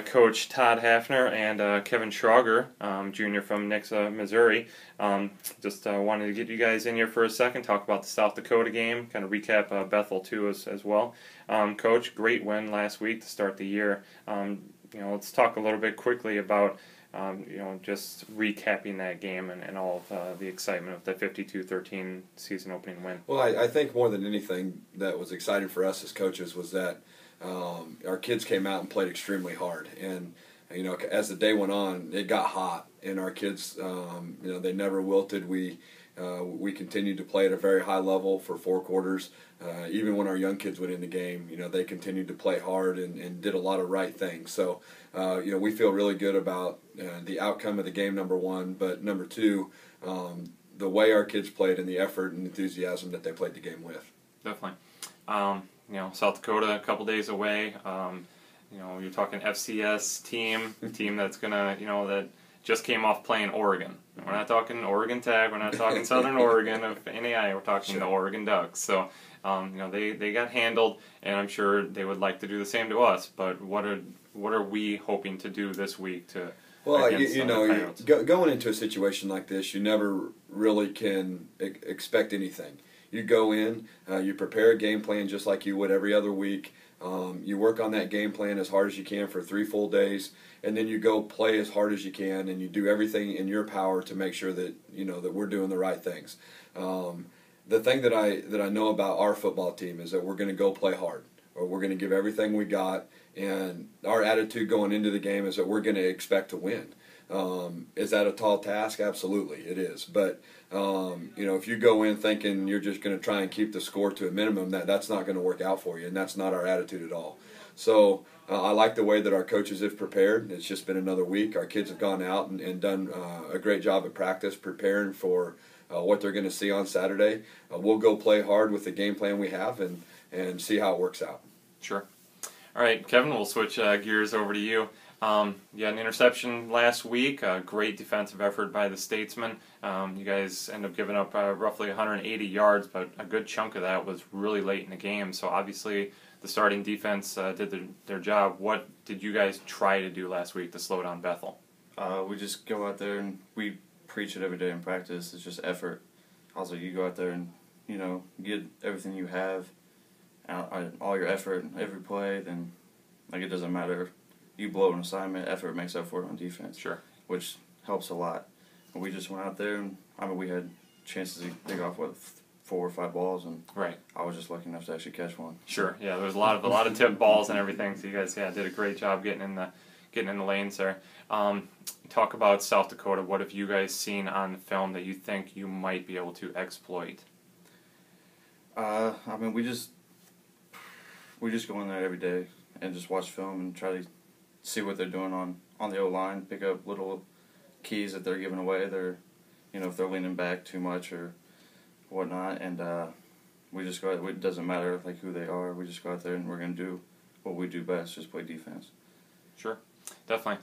Coach Todd Hafner and Kevin Shraguer, junior from Nixa, Missouri. Just wanted to get you guys in here for a second, talk about the South Dakota game, kind of recap Bethel too as well. Coach, great win last week to start the year. Let's talk a little bit quickly about just recapping that game and all of the excitement of the 52-13 season opening win. Well, I think more than anything that was exciting for us as coaches was that our kids came out and played extremely hard. And, as the day went on, it got hot. And our kids, they never wilted. We continued to play at a very high level for 4 quarters. Even when our young kids went in the game, they continued to play hard and did a lot of right things. So, we feel really good about the outcome of the game, number one. But number two, the way our kids played and the effort and enthusiasm that they played the game with. Definitely. South Dakota a couple days away. You're talking FCS team that's gonna, that just came off playing Oregon. We're not talking Oregon Tag. We're not talking Southern Oregon of NAI. We're talking the Oregon Ducks. So, they got handled, and I'm sure they would like to do the same to us. But what are we hoping to do this week to? Well, going into a situation like this, you never really can expect anything. You go in, you prepare a game plan just like you would every other week. You work on that game plan as hard as you can for 3 full days, and then you go play as hard as you can, and you do everything in your power to make sure that that we're doing the right things. The thing that I know about our football team is that we're going to go play hard, or we're going to give everything we got, and our attitude going into the game is that we're going to expect to win. Is that a tall task? Absolutely, it is. But if you go in thinking you're just going to try and keep the score to a minimum, that's not going to work out for you, and that's not our attitude at all. So I like the way that our coaches have prepared. It's just been another week. Our kids have gone out and done a great job at practice preparing for what they're going to see on Saturday. We'll go play hard with the game plan we have and see how it works out. Sure. All right, Kevin, we'll switch gears over to you. You had an interception last week, a great defensive effort by the Statesmen. You guys ended up giving up roughly 180 yards, but a good chunk of that was really late in the game. So obviously the starting defense did their job. What did you guys try to do last week to slow down Bethel? We just go out there and we preach it every day in practice. It's just effort. Also, you go out there and, get everything you have, all your effort, every play, then it doesn't matter. You blow an assignment, effort makes up for it on defense. Sure. Which helps a lot. And we just went out there and, we had chances to pick off, 4 or 5 balls, and right. I was just lucky enough to actually catch one. Sure. Yeah, there was a lot of tipped balls and everything, so you guys did a great job getting in the lanes there. Talk about South Dakota. What have you guys seen on the film that you think you might be able to exploit? We just go in there every day and just watch film and try to see what they're doing on the O-line, pick up little keys that they're giving away. They're, if they're leaning back too much or whatnot, and we just go. It doesn't matter who they are. We just go out there and we're gonna do what we do best, just play defense. Sure, definitely.